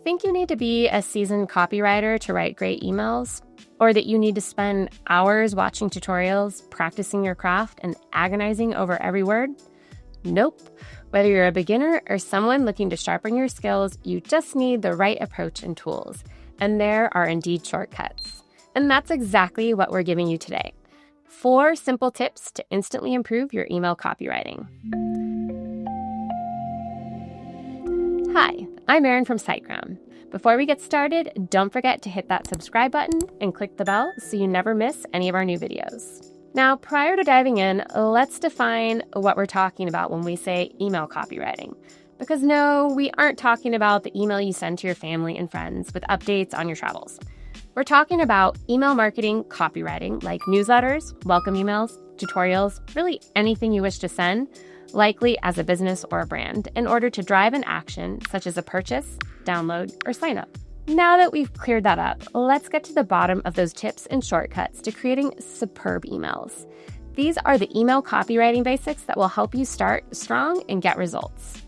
think you need to be a seasoned copywriter to write great emails? Or that you need to spend hours watching tutorials, practicing your craft, and agonizing over every word? Nope. Whether you're a beginner or someone looking to sharpen your skills, you just need the right approach and tools. And there are indeed shortcuts. And that's exactly what we're giving you today. 4 simple tips to instantly improve your email copywriting. Hi, I'm Erin from SiteGround. Before we get started, don't forget to hit that subscribe button and click the bell so you never miss any of our new videos. Now, prior to diving in, let's define what we're talking about when we say email copywriting. Because no, we aren't talking about the email you send to your family and friends with updates on your travels. We're talking about email marketing copywriting like newsletters, welcome emails, tutorials, really anything you wish to send, likely as a business or a brand, in order to drive an action such as a purchase, download, or sign up. Now that we've cleared that up, let's get to the bottom of those tips and shortcuts to creating superb emails. These are the email copywriting basics that will help you start strong and get results.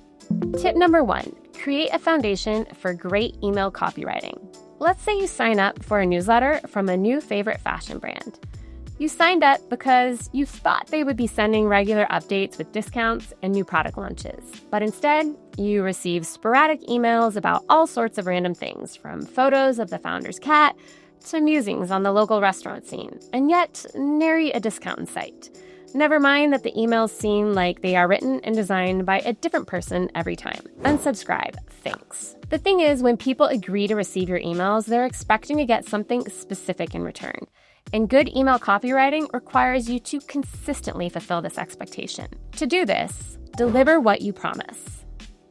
Tip number 1, create a foundation for great email copywriting. Let's say you sign up for a newsletter from a new favorite fashion brand. You signed up because you thought they would be sending regular updates with discounts and new product launches. But instead, you receive sporadic emails about all sorts of random things, from photos of the founder's cat to musings on the local restaurant scene, and yet nary a discount in sight. Never mind that the emails seem like they are written and designed by a different person every time. Unsubscribe, thanks. The thing is, when people agree to receive your emails, they're expecting to get something specific in return. And good email copywriting requires you to consistently fulfill this expectation. To do this, deliver what you promise.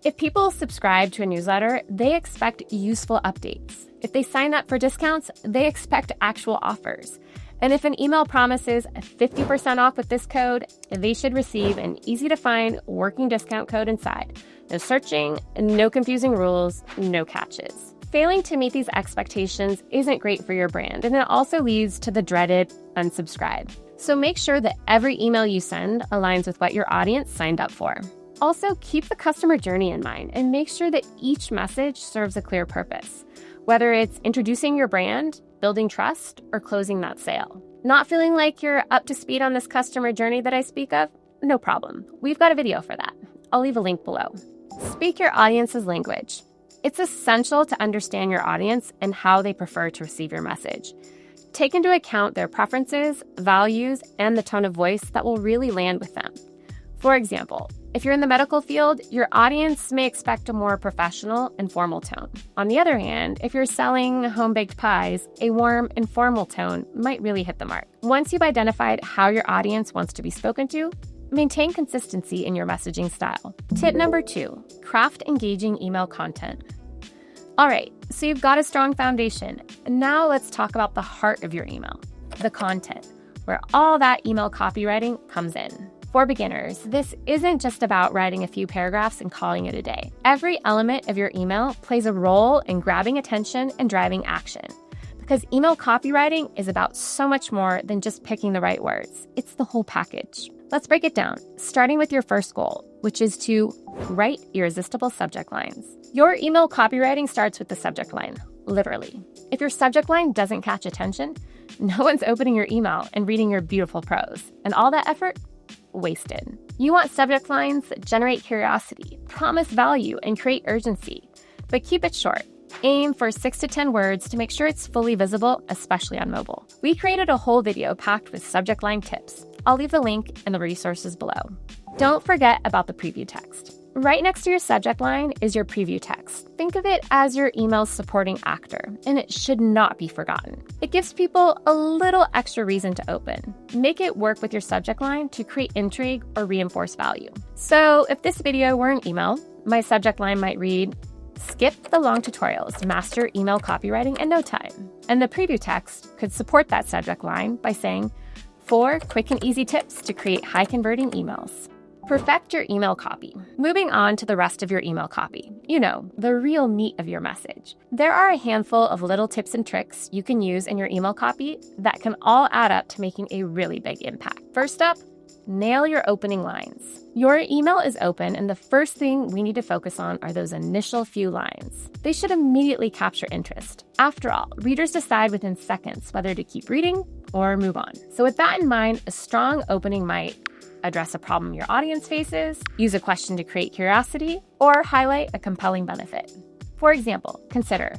If people subscribe to a newsletter, they expect useful updates. If they sign up for discounts, they expect actual offers. And if an email promises 50% off with this code, they should receive an easy-to-find working discount code inside. No searching, no confusing rules, no catches. Failing to meet these expectations isn't great for your brand, and it also leads to the dreaded unsubscribe. So make sure that every email you send aligns with what your audience signed up for. Also, keep the customer journey in mind and make sure that each message serves a clear purpose, whether it's introducing your brand, building trust, or closing that sale. Not feeling like you're up to speed on this customer journey that I speak of? No problem. We've got a video for that. I'll leave a link below. Speak your audience's language. It's essential to understand your audience and how they prefer to receive your message. Take into account their preferences, values, and the tone of voice that will really land with them. For example, if you're in the medical field, your audience may expect a more professional and formal tone. On the other hand, if you're selling home-baked pies, a warm, informal tone might really hit the mark. Once you've identified how your audience wants to be spoken to, maintain consistency in your messaging style. Tip number 2, craft engaging email content. All right, so you've got a strong foundation. Now let's talk about the heart of your email, the content, where all that email copywriting comes in. For beginners, this isn't just about writing a few paragraphs and calling it a day. Every element of your email plays a role in grabbing attention and driving action. Because email copywriting is about so much more than just picking the right words. It's the whole package. Let's break it down, starting with your first goal, which is to write irresistible subject lines. Your email copywriting starts with the subject line, literally. If your subject line doesn't catch attention, no one's opening your email and reading your beautiful prose. And all that effort, wasted. You want subject lines that generate curiosity, promise value, and create urgency. But keep it short. Aim for 6 to 10 words to make sure it's fully visible, especially on mobile. We created a whole video packed with subject line tips. I'll leave the link in the resources below. Don't forget about the preview text. Right next to your subject line is your preview text. Think of it as your email's supporting actor, and it should not be forgotten. It gives people a little extra reason to open. Make it work with your subject line to create intrigue or reinforce value. So if this video were an email, my subject line might read, "Skip the long tutorials, master email copywriting in no time." And the preview text could support that subject line by saying, 4 quick and easy tips to create high-converting emails. Perfect your email copy. Moving on to the rest of your email copy. The real meat of your message. There are a handful of little tips and tricks you can use in your email copy that can all add up to making a really big impact. First up, nail your opening lines. Your email is open, and the first thing we need to focus on are those initial few lines. They should immediately capture interest. After all, readers decide within seconds whether to keep reading or move on. So with that in mind, a strong opening might address a problem your audience faces, use a question to create curiosity, or highlight a compelling benefit. For example, consider,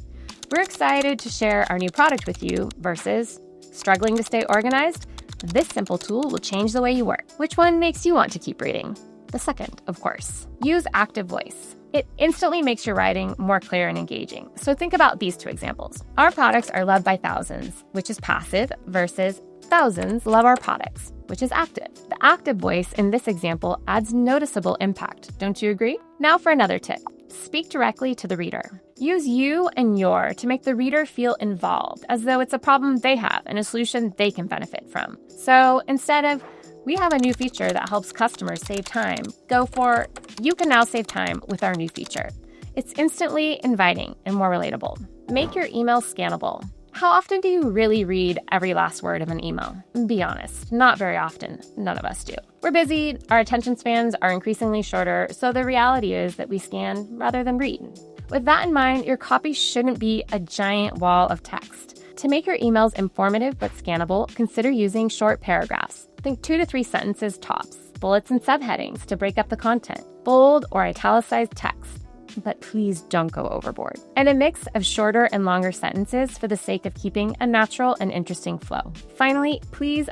"We're excited to share our new product with you," versus "Struggling to stay organized? This simple tool will change the way you work." Which one makes you want to keep reading? The second, of course. Use active voice. It instantly makes your writing more clear and engaging. So think about these two examples. "Our products are loved by thousands," which is passive, versus "Thousands love our products," which is active. The active voice in this example adds noticeable impact. Don't you agree? Now for another tip. Speak directly to the reader. Use you and your to make the reader feel involved, as though it's a problem they have and a solution they can benefit from. So instead of, "We have a new feature that helps customers save time," go for, "You can now save time with our new feature." It's instantly inviting and more relatable. Make your email scannable. How often do you really read every last word of an email? Be honest, not very often. None of us do. We're busy, our attention spans are increasingly shorter, so the reality is that we scan rather than read. With that in mind, your copy shouldn't be a giant wall of text. To make your emails informative but scannable, consider using short paragraphs. Think 2 to 3 sentences tops, bullets and subheadings to break up the content, bold or italicized text. But please don't go overboard. And a mix of shorter and longer sentences for the sake of keeping a natural and interesting flow. Finally, please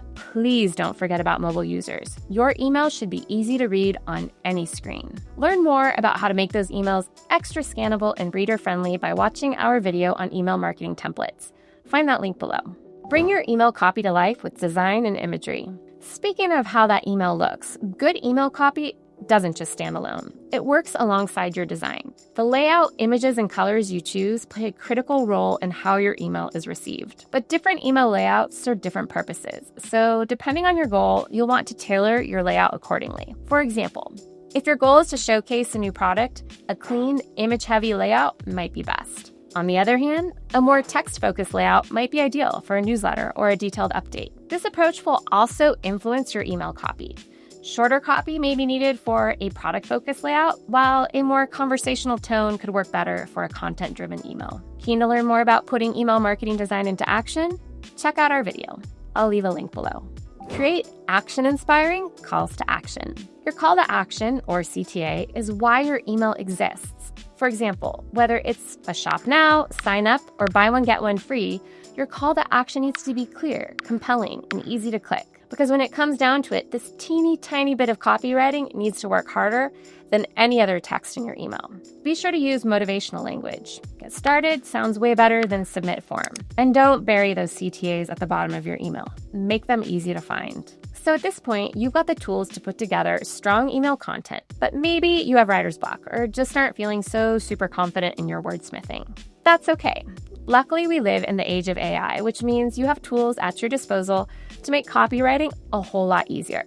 don't forget about mobile users. Your email should be easy to read on any screen. Learn more about how to make those emails extra scannable and reader-friendly by watching our video on email marketing templates. Find that link below. Bring your email copy to life with design and imagery. Speaking of how that email looks, good email copy doesn't just stand alone. It works alongside your design. The layout, images, and colors you choose play a critical role in how your email is received. But different email layouts serve different purposes. So depending on your goal, you'll want to tailor your layout accordingly. For example, if your goal is to showcase a new product, a clean, image-heavy layout might be best. On the other hand, a more text-focused layout might be ideal for a newsletter or a detailed update. This approach will also influence your email copy. Shorter copy may be needed for a product-focused layout, while a more conversational tone could work better for a content-driven email. Keen to learn more about putting email marketing design into action? Check out our video. I'll leave a link below. Create action-inspiring calls to action. Your call to action, or CTA, is why your email exists. For example, whether it's a shop now, sign up, or buy one, get one free, your call to action needs to be clear, compelling, and easy to click. Because when it comes down to it, this teeny tiny bit of copywriting needs to work harder than any other text in your email. Be sure to use motivational language. Get started sounds way better than submit form. And don't bury those CTAs at the bottom of your email. Make them easy to find. So at this point, you've got the tools to put together strong email content, but maybe you have writer's block or just aren't feeling so super confident in your wordsmithing. That's okay. Luckily, we live in the age of AI, which means you have tools at your disposal to make copywriting a whole lot easier.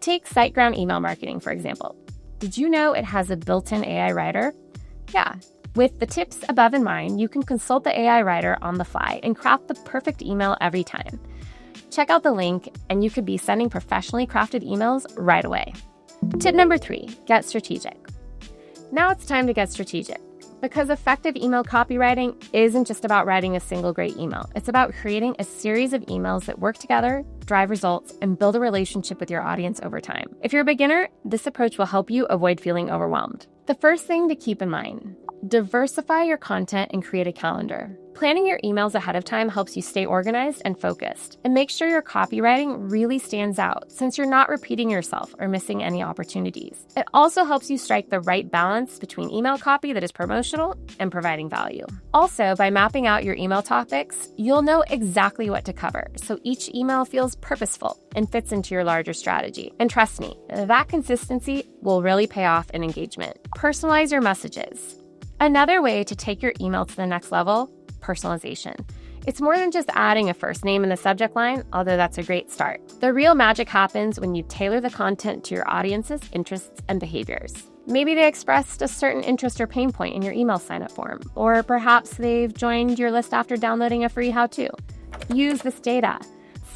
Take SiteGround email marketing, for example. Did you know it has a built-in AI writer? Yeah. With the tips above in mind, you can consult the AI writer on the fly and craft the perfect email every time. Check out the link, and you could be sending professionally crafted emails right away. Tip number 3, get strategic. Now it's time to get strategic. Because effective email copywriting isn't just about writing a single great email. It's about creating a series of emails that work together, drive results, and build a relationship with your audience over time. If you're a beginner, this approach will help you avoid feeling overwhelmed. The first thing to keep in mind, diversify your content and create a calendar. Planning your emails ahead of time helps you stay organized and focused. And make sure your copywriting really stands out, since you're not repeating yourself or missing any opportunities. It also helps you strike the right balance between email copy that is promotional and providing value. Also, by mapping out your email topics, you'll know exactly what to cover, so each email feels purposeful and fits into your larger strategy. And trust me, that consistency will really pay off in engagement. Personalize your messages. Another way to take your email to the next level, personalization. It's more than just adding a first name in the subject line, although that's a great start. The real magic happens when you tailor the content to your audience's interests and behaviors. Maybe they expressed a certain interest or pain point in your email sign-up form, or perhaps they've joined your list after downloading a free how-to. Use this data.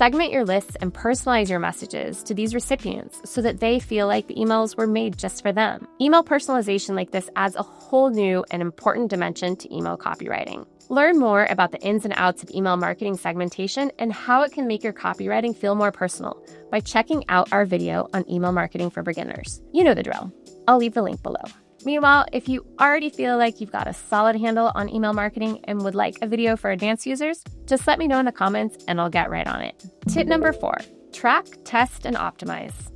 Segment your lists and personalize your messages to these recipients so that they feel like the emails were made just for them. Email personalization like this adds a whole new and important dimension to email copywriting. Learn more about the ins and outs of email marketing segmentation and how it can make your copywriting feel more personal by checking out our video on email marketing for beginners. You know the drill. I'll leave the link below. Meanwhile, if you already feel like you've got a solid handle on email marketing and would like a video for advanced users, just let me know in the comments and I'll get right on it. Tip number 4, track, test, and optimize.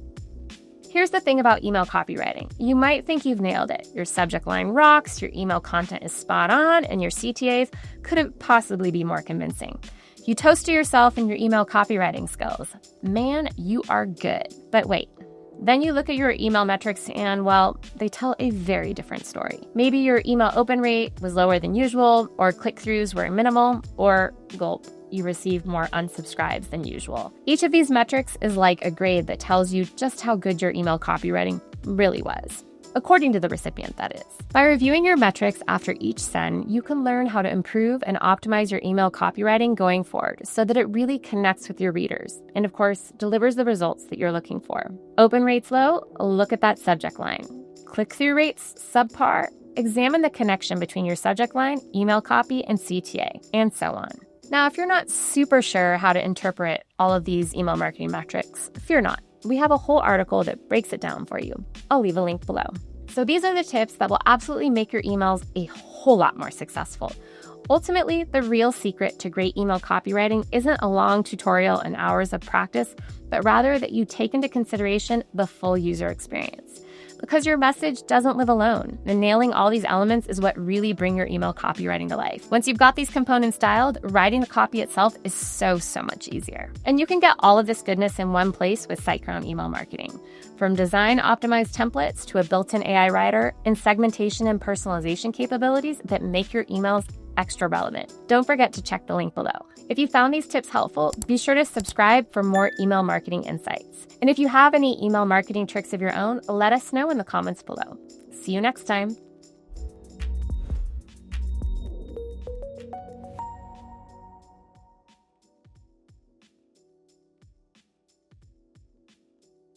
Here's the thing about email copywriting. You might think you've nailed it. Your subject line rocks, your email content is spot on, and your CTAs couldn't possibly be more convincing. You toast to yourself and your email copywriting skills. Man, you are good. But wait. Then you look at your email metrics and, well, they tell a very different story. Maybe your email open rate was lower than usual, or click-throughs were minimal, or gulp, you received more unsubscribes than usual. Each of these metrics is like a grade that tells you just how good your email copywriting really was. According to the recipient, that is. By reviewing your metrics after each send, you can learn how to improve and optimize your email copywriting going forward so that it really connects with your readers and, of course, delivers the results that you're looking for. Open rates low? Look at that subject line. Click-through rates subpar? Examine the connection between your subject line, email copy, and CTA, and so on. Now, if you're not super sure how to interpret all of these email marketing metrics, fear not. We have a whole article that breaks it down for you. I'll leave a link below. So these are the tips that will absolutely make your emails a whole lot more successful. Ultimately, the real secret to great email copywriting isn't a long tutorial and hours of practice, but rather that you take into consideration the full user experience. Because your message doesn't live alone, and nailing all these elements is what really bring your email copywriting to life. Once you've got these components dialed, writing the copy itself is so much easier. And you can get all of this goodness in one place with SiteGround email marketing. From design-optimized templates to a built-in AI writer and segmentation and personalization capabilities that make your emails extra relevant. Don't forget to check the link below. If you found these tips helpful, be sure to subscribe for more email marketing insights. And if you have any email marketing tricks of your own, let us know in the comments below. See you next time.